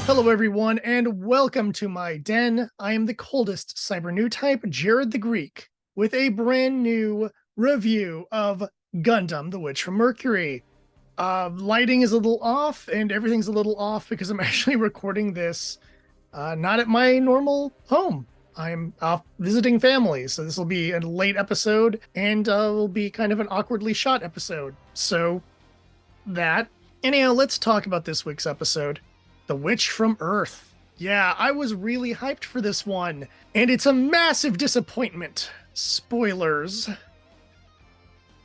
Hello, everyone, and welcome to my den. I am the coldest cyber new type, Jared the Greek, with a brand new review of Gundam, the Witch from Mercury. Lighting is a little off, and everything's a little off because I'm actually recording this not at my normal home. I'm off visiting family, so this will be a late episode, and will be kind of an awkwardly shot episode. So, that. Anyhow, let's talk about this week's episode. The Witch from Earth. Yeah, I was really hyped for this one, and it's a massive disappointment. Spoilers.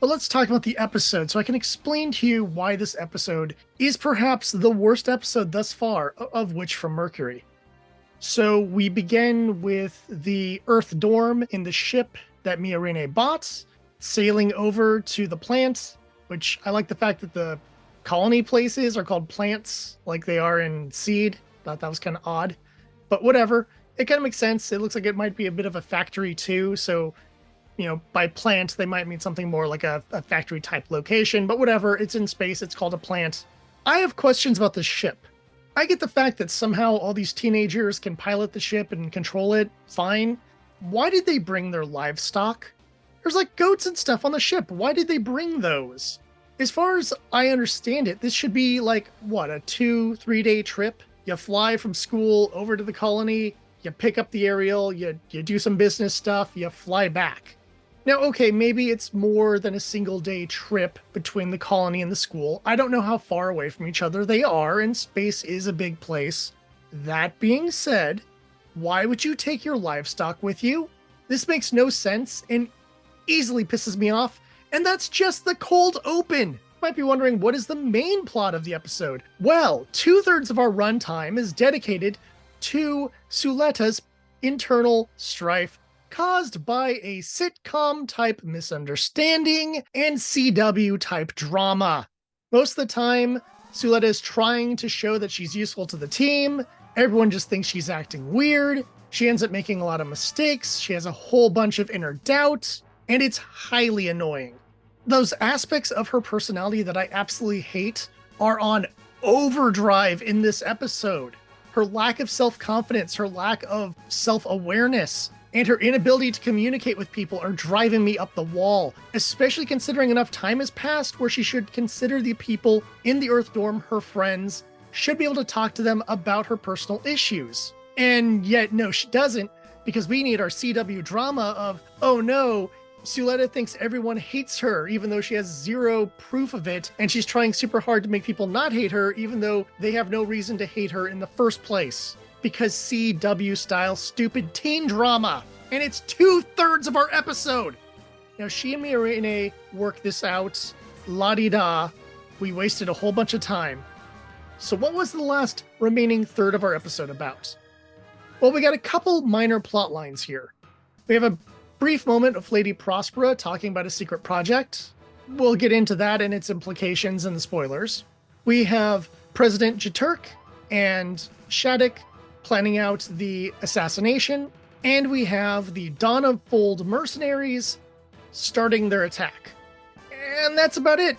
But let's talk about the episode so I can explain to you why this episode is perhaps the worst episode thus far of Witch from Mercury. So we begin with the Earth dorm in the ship that Miorine bought, sailing over to the plant, which I like the fact that the colony places are called plants like they are in Seed. Thought that was kind of odd, but whatever. It kind of makes sense. It looks like it might be a bit of a factory too. So, by plant, they might mean something more like a factory type location, but whatever. It's in space. It's called a plant. I have questions about the ship. I get the fact that somehow all these teenagers can pilot the ship and control it. Fine. Why did they bring their livestock? There's like goats and stuff on the ship. Why did they bring those? As far as I understand it, this should be like, what, a 2-3 day trip? You fly from school over to the colony, you pick up the aerial, you do some business stuff, you fly back. Now, okay, maybe it's more than a single day trip between the colony and the school. I don't know how far away from each other they are, and space is a big place. That being said, why would you take your livestock with you? This makes no sense and easily pisses me off. And that's just the cold open. You might be wondering, what is the main plot of the episode? Well, 2/3 of our runtime is dedicated to Suleta's internal strife caused by a sitcom-type misunderstanding and CW-type drama. Most of the time, Suleta is trying to show that she's useful to the team. Everyone just thinks she's acting weird. She ends up making a lot of mistakes. She has a whole bunch of inner doubt, and it's highly annoying. Those aspects of her personality that I absolutely hate are on overdrive in this episode. Her lack of self-confidence, her lack of self-awareness, and her inability to communicate with people are driving me up the wall, especially considering enough time has passed where she should consider the people in the Earth dorm her friends, should be able to talk to them about her personal issues. And yet, no, she doesn't, because we need our CW drama of, oh no, Suleta thinks everyone hates her, even though she has zero proof of it, and she's trying super hard to make people not hate her, even though they have no reason to hate her in the first place. Because CW-style stupid teen drama. And it's 2/3 of our episode! Now, she and Miorine work this out. La-di-da. We wasted a whole bunch of time. So what was the last remaining third of our episode about? Well, we got a couple minor plot lines here. We have a brief moment of Lady Prospera talking about a secret project. We'll get into that and its implications in the spoilers. We have President Jaturk and Shattuck planning out the assassination, and we have the Dawn of Fold mercenaries starting their attack. And that's about it.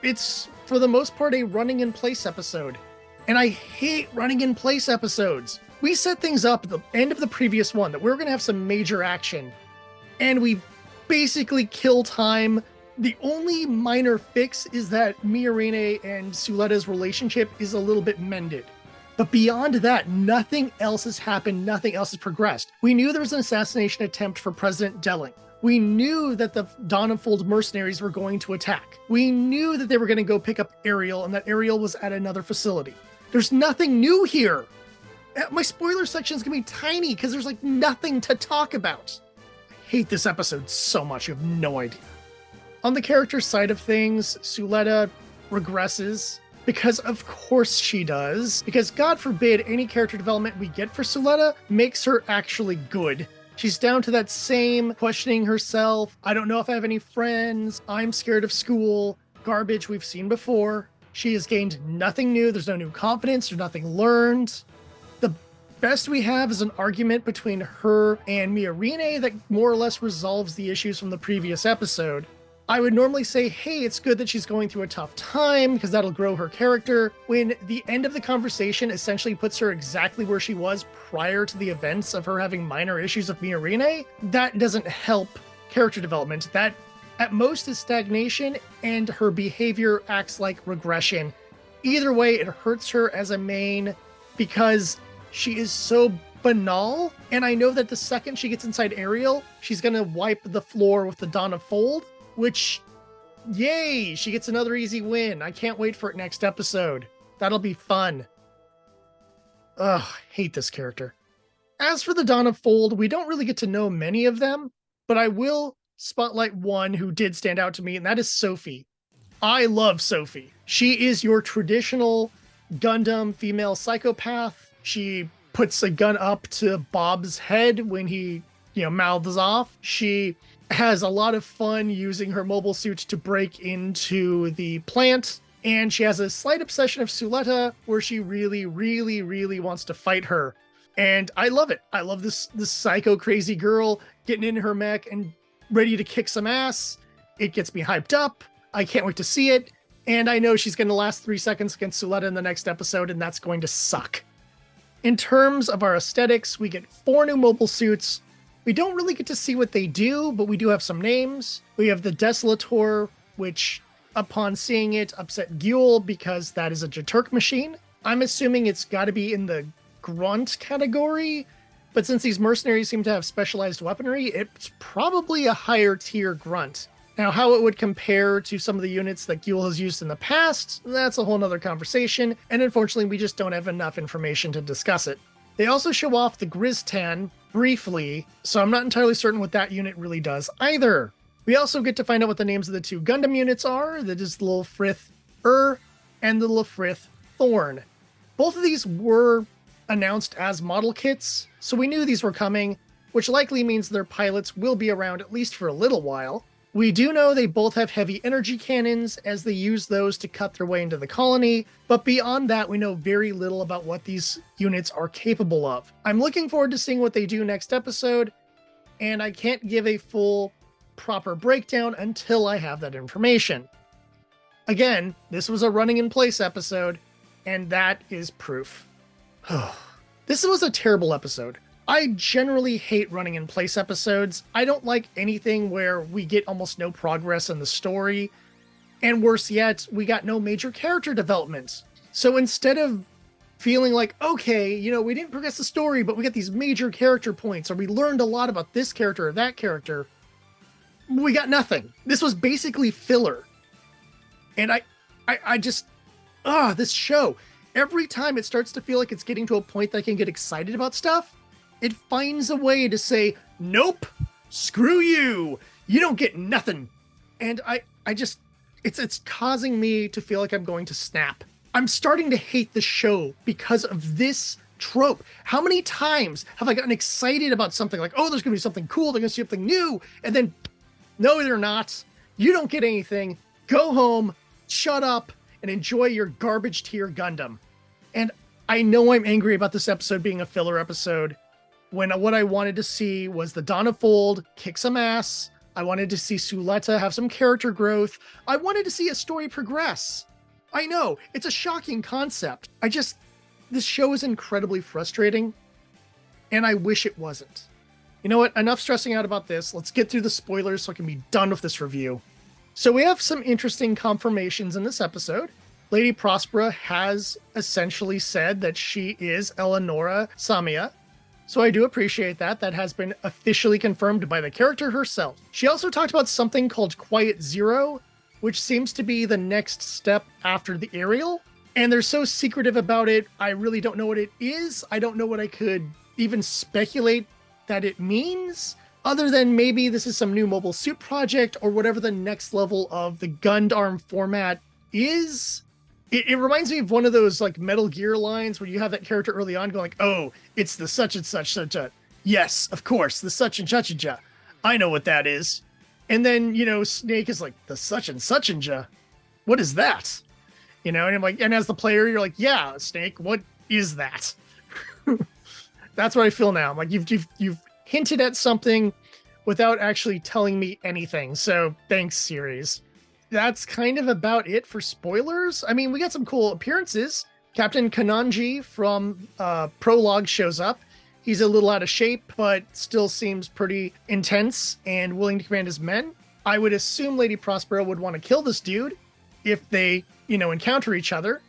It's, for the most part, a running in place episode. And I hate running in place episodes. We set things up at the end of the previous one that we were going to have some major action, and we basically kill time. The only minor fix is that Miorine and Suleta's relationship is a little bit mended. But beyond that, nothing else has happened, nothing else has progressed. We knew there was an assassination attempt for President Delling. We knew that the Dawn of Fold mercenaries were going to attack. We knew that they were going to go pick up Ariel, and that Ariel was at another facility. There's nothing new here. My spoiler section is going to be tiny because there's like nothing to talk about. Hate this episode so much, you have no idea. On the character side of things, Suleta regresses, because of course she does, because God forbid any character development we get for Suleta makes her actually good. She's down to that same questioning herself, I don't know if I have any friends, I'm scared of school, garbage we've seen before. She has gained nothing new, there's no new confidence, there's nothing learned. The best we have is an argument between her and Miorine that more or less resolves the issues from the previous episode. I would normally say, hey, it's good that she's going through a tough time because that'll grow her character. When the end of the conversation essentially puts her exactly where she was prior to the events of her having minor issues with Miorine, that doesn't help character development. That at most is stagnation, and her behavior acts like regression. Either way, it hurts her as a main because she is so banal, and I know that the second she gets inside Ariel, she's gonna wipe the floor with the Dawn of Fold, which, yay, she gets another easy win. I can't wait for it next episode. That'll be fun. Ugh, hate this character. As for the Dawn of Fold, we don't really get to know many of them, but I will spotlight one who did stand out to me, and that is Sophie. I love Sophie. She is your traditional Gundam female psychopath. She puts a gun up to Bob's head when he, mouths off. She has a lot of fun using her mobile suit to break into the plant. And she has a slight obsession of Suletta where she really, really, really wants to fight her. And I love it. I love this psycho crazy girl getting in her mech and ready to kick some ass. It gets me hyped up. I can't wait to see it. And I know she's going to last 3 seconds against Suletta in the next episode, and that's going to suck. In terms of our aesthetics, we get 4 new mobile suits. We don't really get to see what they do, but we do have some names. We have the Desolator, which, upon seeing it, upset Guel because that is a Jaturk machine. I'm assuming it's got to be in the grunt category, but since these mercenaries seem to have specialized weaponry, it's probably a higher tier grunt. Now, how it would compare to some of the units that Guel has used in the past, that's a whole nother conversation, and unfortunately we just don't have enough information to discuss it. They also show off the Griztan briefly, so I'm not entirely certain what that unit really does either. We also get to find out what the names of the 2 Gundam units are, that is the Lilfrith and the Lilfrith Thorn. Both of these were announced as model kits, so we knew these were coming, which likely means their pilots will be around at least for a little while. We do know they both have heavy energy cannons, as they use those to cut their way into the colony, but beyond that, we know very little about what these units are capable of. I'm looking forward to seeing what they do next episode, and I can't give a full, proper breakdown until I have that information. Again, this was a running in place episode, and that is proof. This was a terrible episode. I generally hate running in place episodes. I don't like anything where we get almost no progress in the story. And worse yet, we got no major character development. So instead of feeling like, okay, we didn't progress the story, but we got these major character points, or we learned a lot about this character or that character, we got nothing. This was basically filler. And this show, every time it starts to feel like it's getting to a point that I can get excited about stuff, it finds a way to say, nope, screw you, you don't get nothing. And it's causing me to feel like I'm going to snap. I'm starting to hate the show because of this trope. How many times have I gotten excited about something like, oh, there's going to be something cool, they're going to see something new, and then, no, they're not. You don't get anything. Go home, shut up, and enjoy your garbage tier Gundam. And I know I'm angry about this episode being a filler episode, when what I wanted to see was the Dawn of Fold kick some ass. I wanted to see Suletta have some character growth. I wanted to see a story progress. I know, it's a shocking concept. This show is incredibly frustrating, and I wish it wasn't. You know what? Enough stressing out about this. Let's get through the spoilers so I can be done with this review. So we have some interesting confirmations in this episode. Lady Prospera has essentially said that she is Eleonora Samia. So I do appreciate that. That has been officially confirmed by the character herself. She also talked about something called Quiet Zero, which seems to be the next step after the Ariel. And they're so secretive about it, I really don't know what it is. I don't know what I could even speculate that it means, other than maybe this is some new mobile suit project or whatever the next level of the Gundam format is. It reminds me of one of those like Metal Gear lines where you have that character early on going like, oh, it's the such and such such a, yes, of course, the such and such and ja. I know what that is. And then, Snake is like, the such and such and ja. What is that? And I'm like, and as the player, you're like, yeah, Snake, what is that? That's what I feel now. I'm like, you've hinted at something without actually telling me anything. So thanks, series. That's kind of about it for spoilers. I mean, we got some cool appearances. Captain Kananji from Prologue shows up. He's a little out of shape, but still seems pretty intense and willing to command his men. I would assume Lady Prospero would want to kill this dude if they, encounter each other.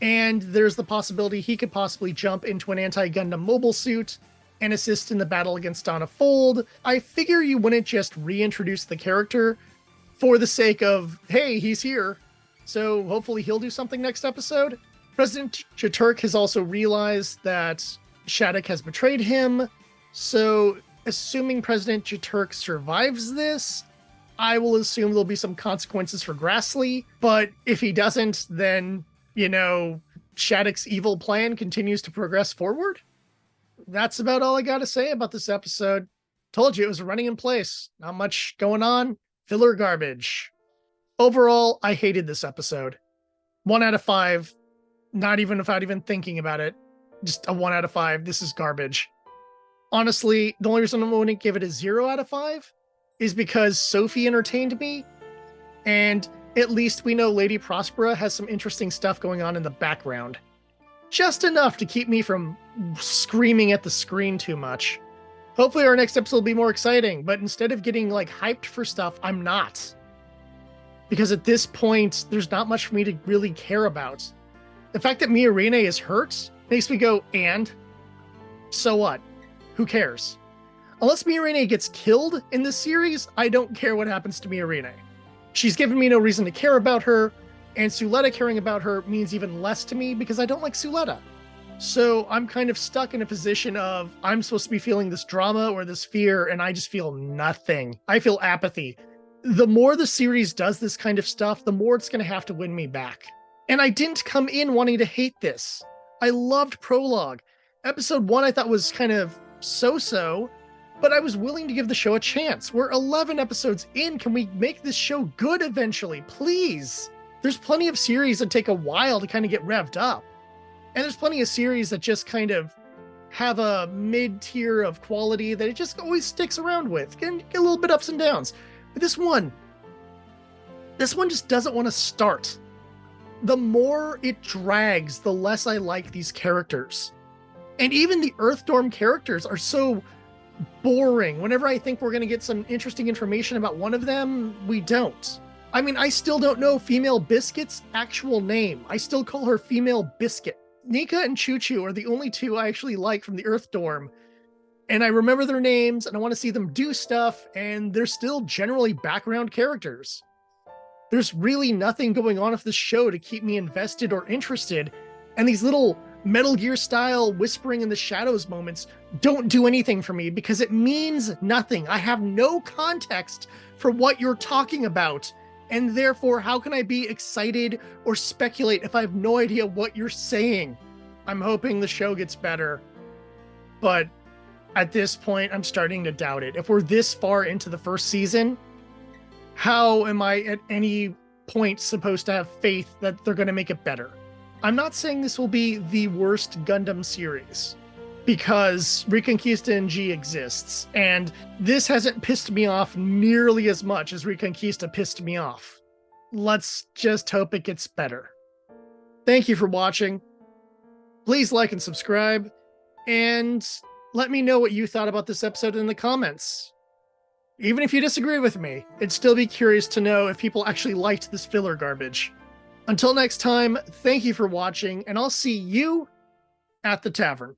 And there's the possibility he could possibly jump into an anti-Gundam mobile suit and assist in the battle against Donna Fold. I figure you wouldn't just reintroduce the character for the sake of, hey, he's here, so hopefully he'll do something next episode. President Chaturk has also realized that Shattuck has betrayed him, so assuming President Chaturk survives this, I will assume there'll be some consequences for Grassley, but if he doesn't, then, Shattuck's evil plan continues to progress forward. That's about all I gotta say about this episode. Told you it was running in place. Not much going on. Filler garbage. Overall, I hated this episode. 1 out of 5. Not even without even thinking about it. Just a 1 out of 5. This is garbage. Honestly, the only reason I wouldn't give it a 0 out of 5 is because Sophie entertained me. And at least we know Lady Prospera has some interesting stuff going on in the background. Just enough to keep me from screaming at the screen too much. Hopefully our next episode will be more exciting, but instead of getting hyped for stuff, I'm not. Because at this point, there's not much for me to really care about. The fact that Miorine is hurt makes me go, and? So what? Who cares? Unless Miorine gets killed in this series, I don't care what happens to Miorine. She's given me no reason to care about her, and Suletta caring about her means even less to me because I don't like Suletta. So I'm kind of stuck in a position of I'm supposed to be feeling this drama or this fear, and I just feel nothing. I feel apathy. The more the series does this kind of stuff, the more it's going to have to win me back. And I didn't come in wanting to hate this. I loved Prologue. Episode 1 I thought was kind of so-so, but I was willing to give the show a chance. We're 11 episodes in. Can we make this show good eventually? Please. There's plenty of series that take a while to kind of get revved up. And there's plenty of series that just kind of have a mid-tier of quality that it just always sticks around with. Can get a little bit ups and downs. But this one just doesn't want to start. The more it drags, the less I like these characters. And even the Earthdorm characters are so boring. Whenever I think we're going to get some interesting information about one of them, we don't. I mean, I still don't know Female Biscuit's actual name. I still call her Female Biscuit. Nika and Choo Choo are the only two I actually like from the Earthdorm. And I remember their names, and I want to see them do stuff, and they're still generally background characters. There's really nothing going on with this show to keep me invested or interested, and these little Metal Gear style whispering in the shadows moments don't do anything for me because it means nothing. I have no context for what you're talking about, and therefore how can I be excited or speculate if I have no idea what you're saying? I'm hoping the show gets better, but at this point I'm starting to doubt it. If we're this far into the first season, how am I at any point supposed to have faith that they're going to make it better? I'm not saying this will be the worst Gundam series, because Reconquista NG exists, and this hasn't pissed me off nearly as much as Reconquista pissed me off. Let's just hope it gets better. Thank you for watching. Please like and subscribe, and let me know what you thought about this episode in the comments. Even if you disagree with me, I'd still be curious to know if people actually liked this filler garbage. Until next time, thank you for watching, and I'll see you at the tavern.